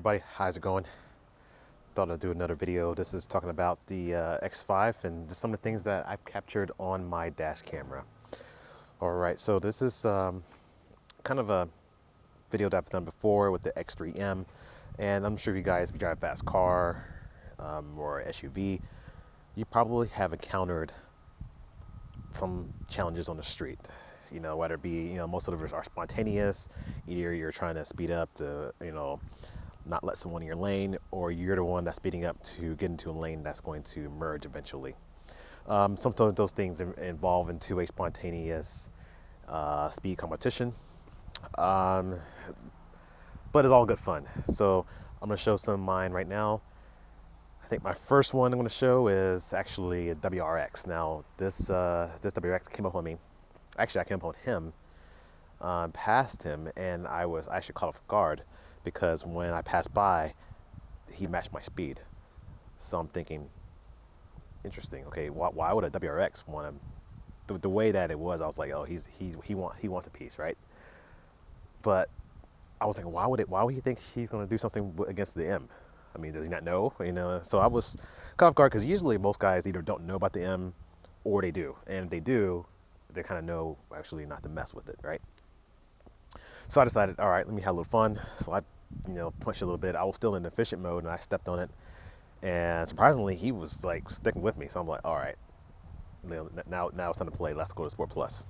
everybody, how's it going? Thought I'd do another video. This is talking about the X5 and just some of the things that I've captured on my dash camera. All right, so this is kind of a video that I've done before with the X3M, and I'm sure you guys, if you drive a fast car or SUV, you probably have encountered some challenges on the street. You know, whether it be, most of them are spontaneous. Either you're trying to speed up to, not let someone in your lane, or you're the one that's speeding up to get into a lane that's going to merge eventually. Sometimes those things involve into a spontaneous speed competition, but it's all good fun. So I'm going to show some of mine right now. I think my first one I'm going to show is actually a WRX. Now this WRX came up on me. Actually, I came up on him, passed him, and I was actually caught off guard because when I passed by, he matched my speed. So I'm thinking, interesting. Okay, why would a WRX want him? The way that it was, I was like, oh, he wants a piece, right? But I was like, why would he think he's going to do something against the M? I mean, does he not know? So I was caught off guard because usually most guys either don't know about the M or they do, and if they do, they kind of know actually not to mess with it, right? So I decided, all right, let me have a little fun. So I, punched a little bit. I was still in efficient mode, and I stepped on it, and surprisingly, he was like sticking with me. So I'm like, all right, now it's time to play. Let's go to Sport Plus.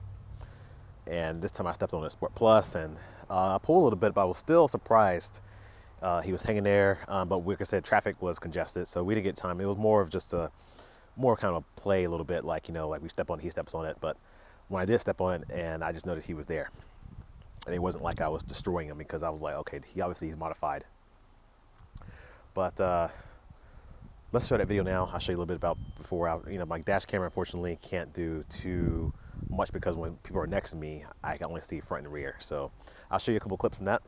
And this time I stepped on the Sport Plus, and I pulled a little bit, but I was still surprised. He was hanging there, but like I said, traffic was congested, so we didn't get time. It was more of just more kind of play a little bit, like like we step on it, he steps on it, but when I did step on it, and I just noticed he was there. And it wasn't like I was destroying him, because I was like, okay, he's modified. But let's show that video now. I'll show you a little bit about before. My dash camera unfortunately can't do too much because when people are next to me, I can only see front and rear. So I'll show you a couple clips from that.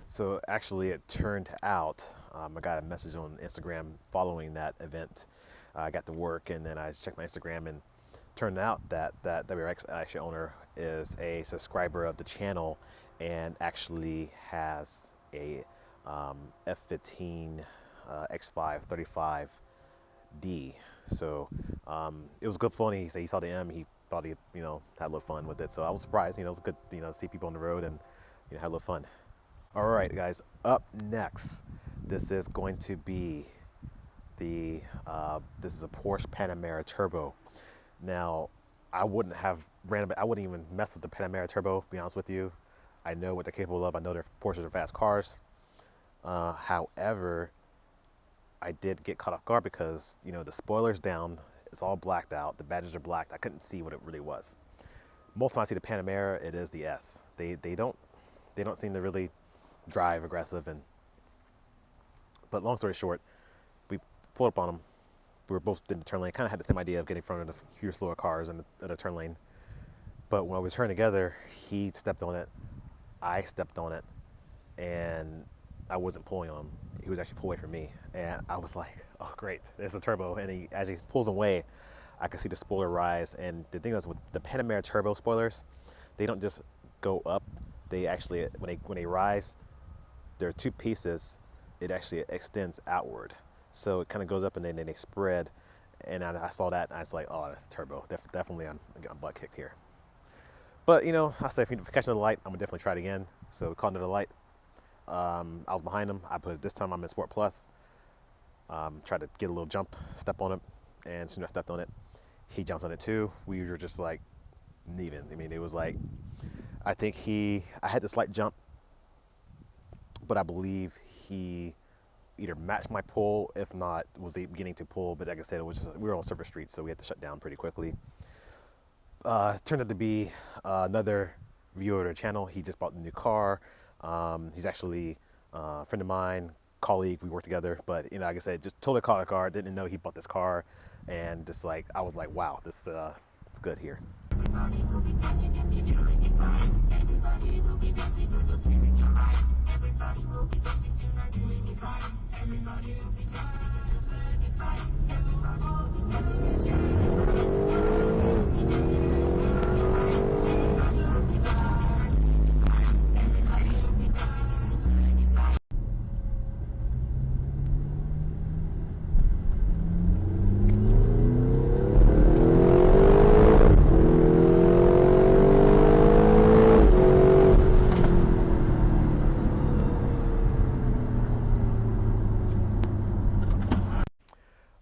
So actually, it turned out, I got a message on Instagram following that event. I got to work, and then I checked my Instagram, and turned out that WRX actually owner is a subscriber of the channel and actually has a F15 X5 35D. So it was good fun. He said he saw the M. He thought he had a little fun with it. So I was surprised. It was good to see people on the road and have a little fun. All right, guys, up next, this is going to be this is a Porsche Panamera Turbo. Now, I wouldn't even mess with the Panamera Turbo, to be honest with you. I know what they're capable of. I know Porsches are fast cars. However, I did get caught off guard because, the spoiler's down. It's all blacked out. The badges are blacked. I couldn't see what it really was. Most of the time I see the Panamera, it is the S. They don't seem to really drive aggressive, but long story short, we pulled up on them. We were both in the turn lane, kind of had the same idea of getting in front of the few slower cars in the turn lane. But when we turned together, he stepped on it, I stepped on it, and I wasn't pulling on him. He was actually pulling away from me, and I was like, oh great, there's a turbo. And as he pulls away, I could see the spoiler rise. And the thing is with the Panamera turbo spoilers, they don't just go up. They actually, when they rise, there are two pieces. It actually extends outward. So it kind of goes up and then they spread. And I saw that and I was like, oh, that's turbo. Definitely I'm getting butt kicked here. But you know, I say if you catch another light, I'm gonna definitely try it again. So we caught another light. I was behind him. I put this time I'm in Sport Plus. Tried to get a little jump, step on it, and as soon as I stepped on it, he jumped on it too. We were just like even. I mean, it was like, I think I had the slight jump, but I believe he either matched my pull, if not was beginning to pull. But like I said, it was just, we were on surface street, so we had to shut down pretty quickly. Turned out to be another viewer of the channel. He just bought a new car. He's actually a friend of mine, colleague. We work together, but you know, like I said, just totally caught a car. Didn't know he bought this car, and just like I was like, wow, this it's good here.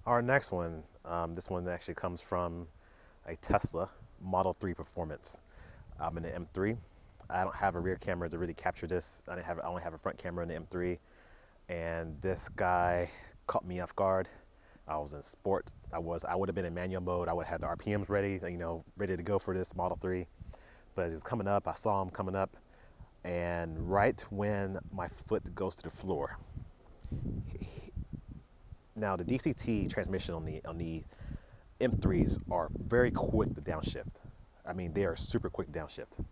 Our next one, this one actually comes from a Tesla Model 3 Performance. I'm in the M3. I don't have a rear camera to really capture this. I only have a front camera in the M3, and this guy caught me off guard. I was in sport. I would have been in manual mode. I would have had the RPMs ready, you know, ready to go for this Model 3. But as he was coming up, I saw him coming up, and right when my foot goes to the floor, now the DCT transmission on the M3s are very quick to downshift. I mean, they are super quick downshift.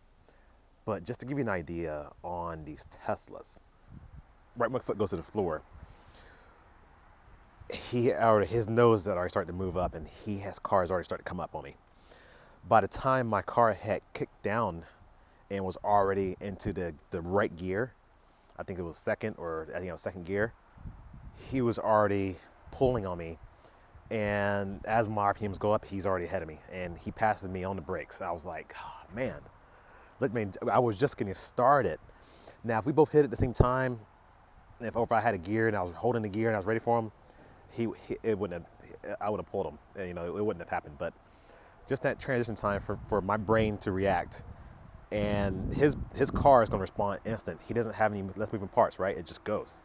But just to give you an idea on these Teslas, right when my foot goes to the floor, his nose had already started to move up, and cars already started to come up on me. By the time my car had kicked down and was already into the right gear, I think it was second gear, he was already pulling on me, and as my RPMs go up, he's already ahead of me, and he passes me on the brakes. I was like, oh, man, look, man, I was just getting started. Now, if we both hit at the same time, if I had a gear and I was holding the gear and I was ready for him, I would have pulled him. And, you know, it wouldn't have happened. But just that transition time for my brain to react, and his car is going to respond instant. He doesn't have any less moving parts, right? It just goes.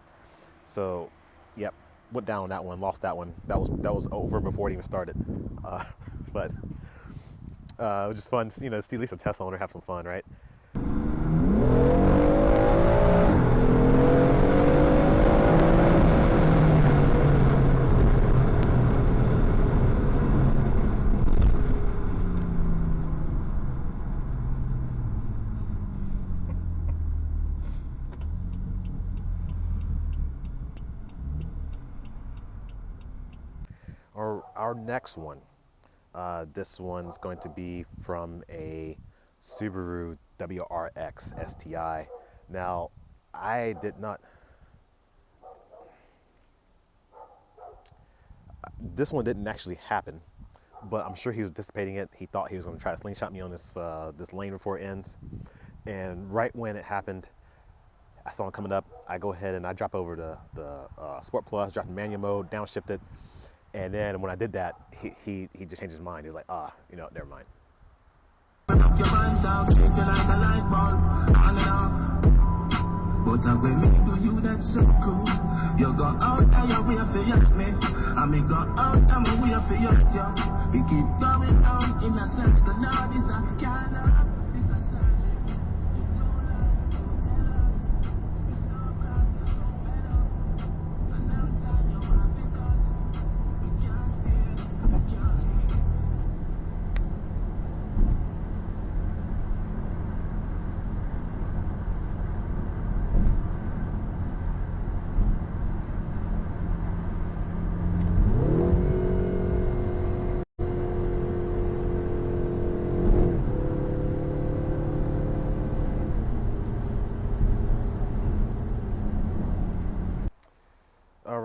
So, yep. Went down on that one, lost that one. That was over before it even started. But it was just fun, you know, to see at least a Tesla owner have some fun, right? Our next one, this one's going to be from a Subaru WRX STI. Now, this one didn't actually happen, but I'm sure he was anticipating it. He thought he was going to try to slingshot me on this lane before it ends. And right when it happened, I saw him coming up. I go ahead and I drop over the Sport Plus, drop the manual mode, downshifted. And then when I did that, he just changed his mind. He was like, you know, never mind. But when me do you that so cool, you go out and you wait for your me, and me go out and me wait for your job. We keep going down in a circle. Now this a canna, this a surgery. You too loud, too jealous. You so fast, you so fed up. And now time you want to cut. We can't see it, we can't hear it.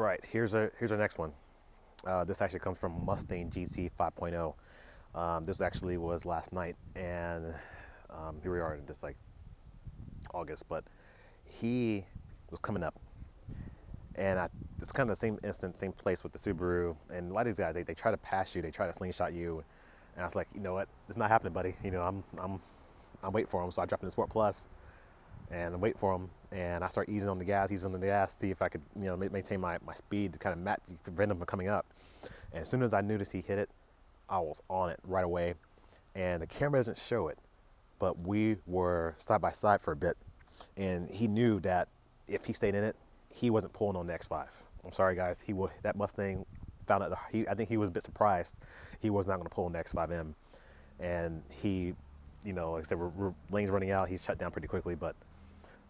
right, here's our next one. This actually comes from Mustang GT 5.0. This actually was last night, and here we are in this like August, but he was coming up, and it's kind of the same instance, same place with the Subaru. And a lot of these guys, they try to pass you, they try to slingshot you, and I was like, you know what, it's not happening, buddy. You know, I'm waiting for him, so I dropped in the Sport Plus, and I wait for him, and I start easing on the gas, see if I could, you know, maintain my speed to kind of match, prevent him from coming up. And as soon as I noticed he hit it, I was on it right away. And the camera doesn't show it, but we were side by side for a bit, and he knew that if he stayed in it, he wasn't pulling on the X5. I'm sorry, guys. That Mustang found out. I think he was a bit surprised. He was not going to pull on the X5M, and he, you know, like I said, we're lanes running out. He's shut down pretty quickly, but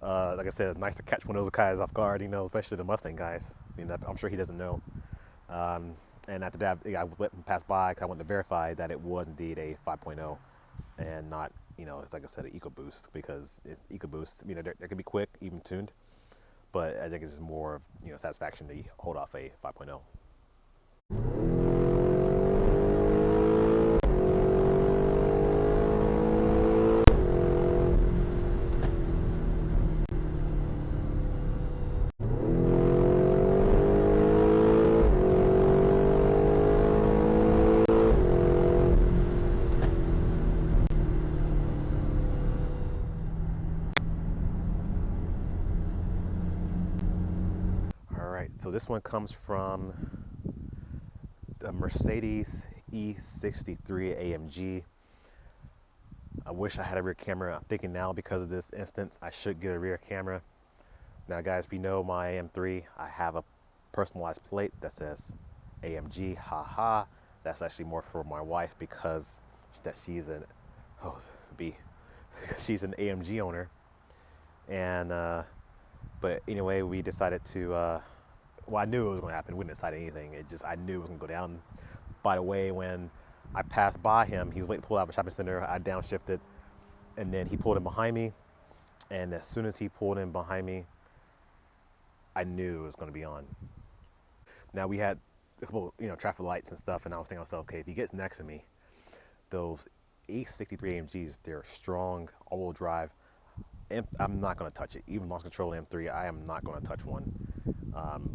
like I said, it's nice to catch one of those guys off guard, you know, especially the Mustang guys. You know, I'm sure he doesn't know. And after that, I went and passed by because I wanted to verify that it was indeed a 5.0 and not, you know, it's like I said, an EcoBoost, because it's EcoBoost. You know, they can be quick, even tuned, but I think it's just more of, you know, satisfaction to hold off a 5.0. All right, so this one comes from the Mercedes E63 AMG. I wish I had a rear camera. I'm thinking now, because of this instance, I should get a rear camera. Now, guys, if you know my M3, I have a personalized plate that says AMG, haha. That's actually more for my wife, because she's an she's an AMG owner. And but anyway, we decided to well, I knew it was going to happen. We didn't decide anything. I knew it was going to go down. By the way, when I passed by him, he was waiting to pull out of a shopping center. I downshifted, and then he pulled in behind me. And as soon as he pulled in behind me, I knew it was going to be on. Now, we had a couple, you know, traffic lights and stuff, and I was thinking to myself, okay, if he gets next to me, those E63 AMGs, they're strong, all-wheel drive. I'm not going to touch it. Even launch control M3, I am not going to touch one.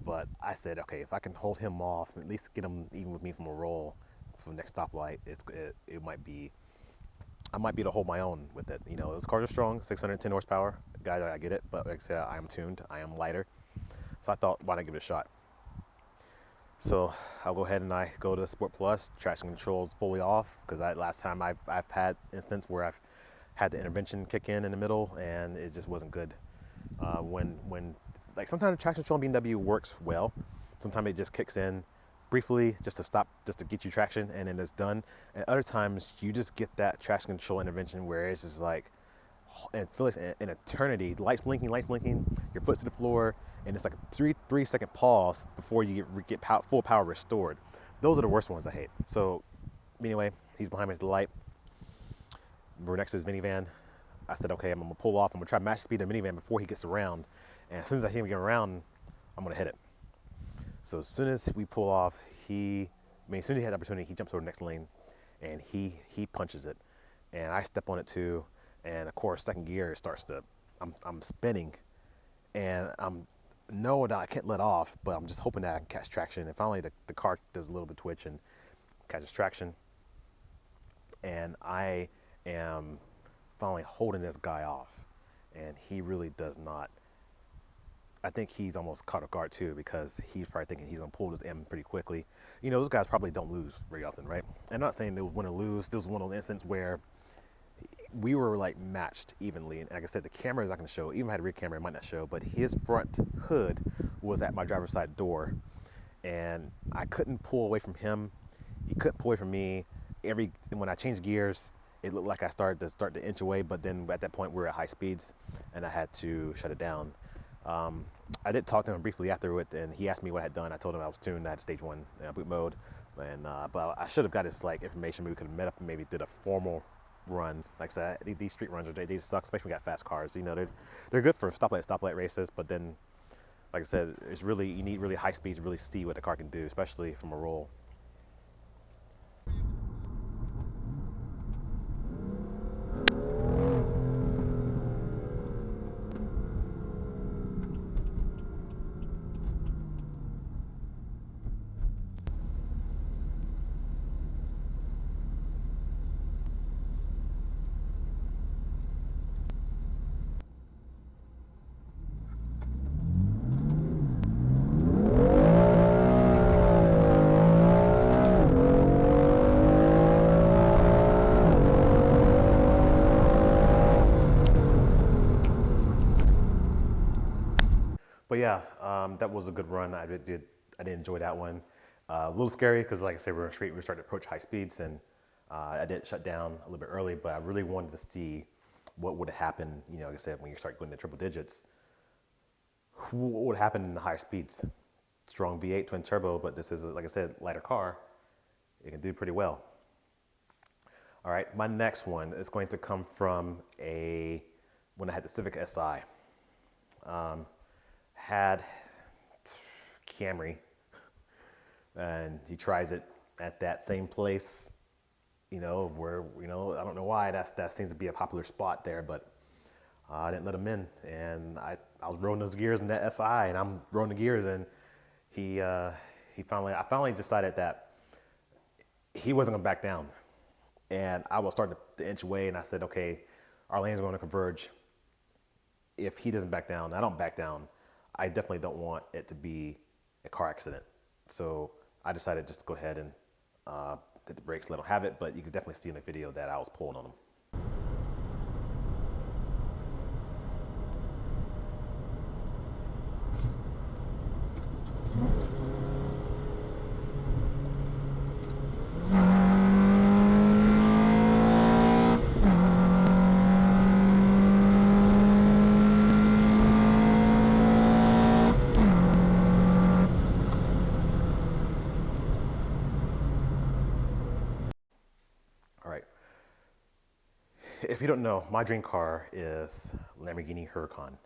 But I said, okay, if I can hold him off, at least get him even with me from a roll for the next stoplight, it might be, I might be able to hold my own with it. You know, those cars are strong, 610 horsepower. Guys, I get it, but like I said, I am tuned, I am lighter. So I thought, why not give it a shot? So I'll go ahead and I go to Sport Plus, traction controls fully off, because last time I've had instance where I've had the intervention kick in the middle, and it just wasn't good. When like sometimes the traction control in BMW works well, sometimes it just kicks in briefly just to stop, just to get you traction, and then it's done. And other times you just get that traction control intervention where it's just like, and feel like an eternity, lights blinking, your foot's to the floor, and it's like a 3-second pause before you get full power restored. Those are the worst ones I hate. So anyway, he's behind me at the light. We're next to his minivan. I said, okay, I'm gonna pull off. I'm gonna try to match the speed of the minivan before he gets around. And as soon as I see him get around, I'm gonna hit it. So as soon as we pull off, as soon as he had the opportunity, he jumps over the next lane, and he punches it. And I step on it too. And of course, second gear, it starts to, I'm spinning, and I'm knowing that I can't let off, but I'm just hoping that I can catch traction. And finally, the car does a little bit of twitch and catches traction. And I am finally holding this guy off, and he really does not. I think he's almost caught off guard too, because he's probably thinking he's gonna pull this M pretty quickly. You know, those guys probably don't lose very often, right? I'm not saying they was win or lose. This was one of those instances where we were like matched evenly, and like I said, the camera is not going to show. Even if I had a rear camera, it might not show, but his front hood was at my driver's side door, and I couldn't pull away from him. He couldn't pull away from me. When I changed gears, it looked like I started to inch away, but then at that point we were at high speeds, and I had to shut it down. I did talk to him briefly afterward, and he asked me what I had done. I told him I was tuned. I had stage 1 boot mode, and but I should have got his like information. We could have met up and maybe did a formal runs. Like I said, these street runs they suck, especially when we got fast cars. You know, they're good for stoplight races, but then like I said, it's really, you need really high speeds to really see what the car can do, especially from a roll. But yeah, that was a good run. I did enjoy that one. A little scary because, like I said, we're on street. We started to approach high speeds, and I did shut down a little bit early. But I really wanted to see what would happen. You know, like I said, when you start going to triple digits, what would happen in the higher speeds? Strong V8 twin turbo, but this is, like I said, lighter car. It can do pretty well. All right, my next one is going to come from when I had the Civic SI. Had Camry, and he tries it at that same place, you know, where, you know, I don't know why that seems to be a popular spot there, but I didn't let him in, and I was rolling those gears in that SI, and I'm rolling the gears, and I finally decided that he wasn't gonna back down, and I was starting to inch away, and I said, okay, our lanes are going to converge. If he doesn't back down, I don't back down. I definitely don't want it to be a car accident. So I decided just to go ahead and hit the brakes, let him have it, but you can definitely see in the video that I was pulling on him. All right. If you don't know, my dream car is Lamborghini Huracan.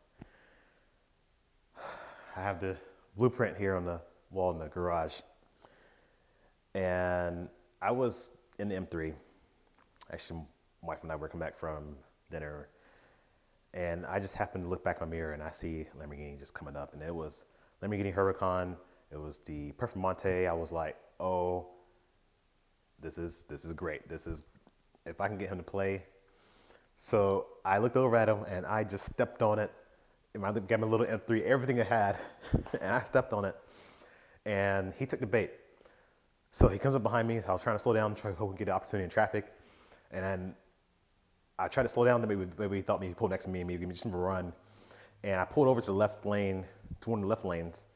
I have the blueprint here on the wall in the garage. And I was in the M3. Actually, my wife and I were coming back from dinner. And I just happened to look back in my mirror and I see Lamborghini just coming up. And it was Lamborghini Huracan. It was the Performante. I was like, oh, this is great. If I can get him to play. So I looked over at him and I just stepped on it. I gave him a little M3, everything it had, and I stepped on it. And he took the bait. So he comes up behind me. So I was trying to slow down, try to hope we get the opportunity in traffic. And then I tried to slow down. Maybe he thought maybe he'd pull next to me and maybe give me just a run. And I pulled over to the left lane, to one of the left lanes.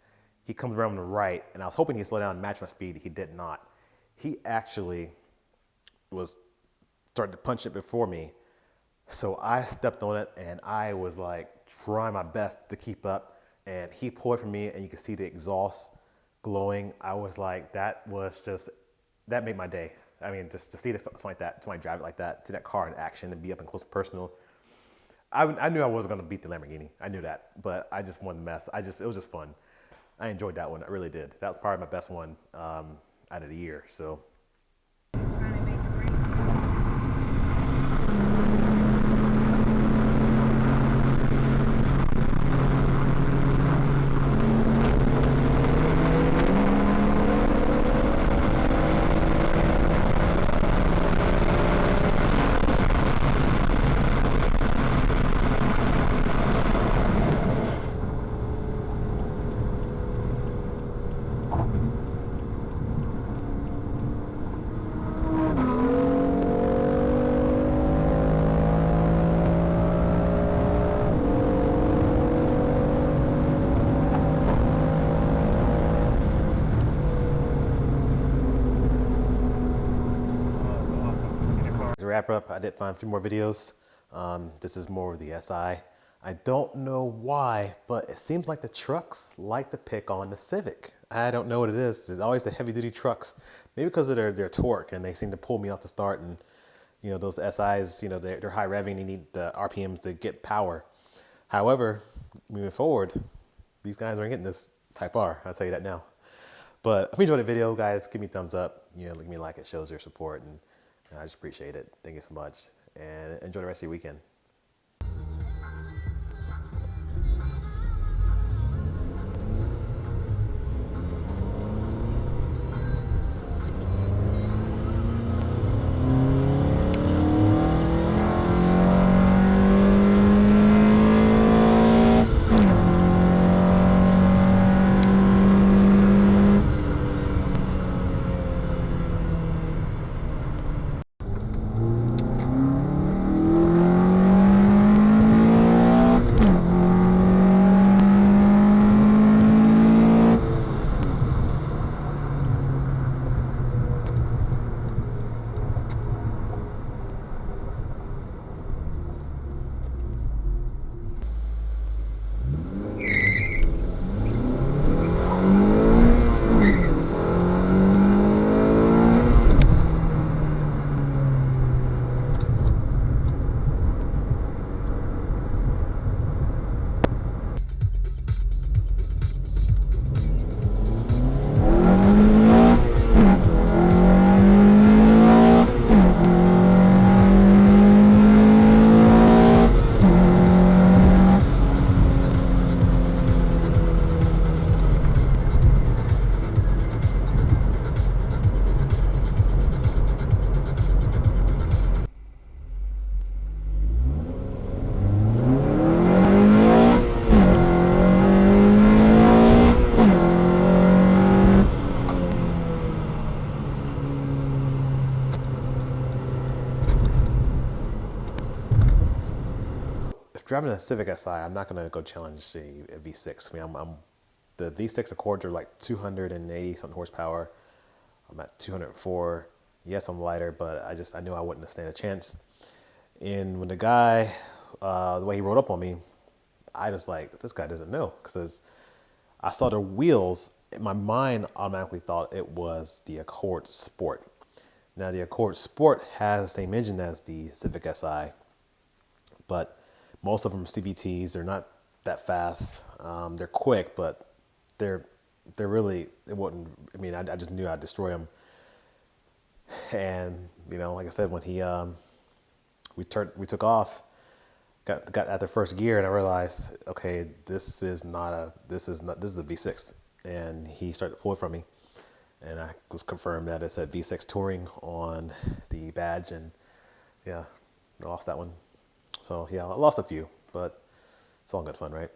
He comes around on the right, and I was hoping he'd slow down and match my speed. He did not. He actually started to punch it before me. So I stepped on it, and I was like trying my best to keep up. And he pulled from me, and you could see the exhaust glowing. I was like, that made my day. I mean, just to see something like that, somebody drive it like that, see that car in action and be up and close and personal. I knew I wasn't going to beat the Lamborghini. I knew that, but I just wanted to mess. It was just fun. I enjoyed that one. I really did. That was probably my best one out of the year. So. To wrap up, I did find a few more videos. This is more of the SI. I don't know why, but it seems like the trucks like to pick on the Civic. I don't know what it is. It's always the heavy duty trucks. Maybe because of their torque, and they seem to pull me off the start. And you know, those SIs, you know, they're high revving. They need the RPMs to get power. However, moving forward, these guys aren't getting this Type R, I'll tell you that now. But if you enjoyed the video, guys, give me a thumbs up. You know, give me a like, it shows your support, and I just appreciate it. Thank you so much, and enjoy the rest of your weekend. Driving a Civic SI, I'm not gonna go challenge a V6. I mean, the V6 Accords are like 280 something horsepower. I'm at 204. Yes, I'm lighter, but I knew I wouldn't stand a chance. And when the guy, the way he rode up on me, I just like, this guy doesn't know, because I saw the wheels. My mind automatically thought it was the Accord Sport. Now the Accord Sport has the same engine as the Civic SI, but most of them are CVTs. They're not that fast. They're quick, but they're really, it wouldn't, I mean, I just knew I'd destroy them. And, you know, like I said, when we took off, got at the first gear, and I realized, okay, this is a V6. And he started to pull it from me. And I was confirmed that it said V6 Touring on the badge, and yeah, I lost that one. So yeah, I lost a few, but it's all good fun, right?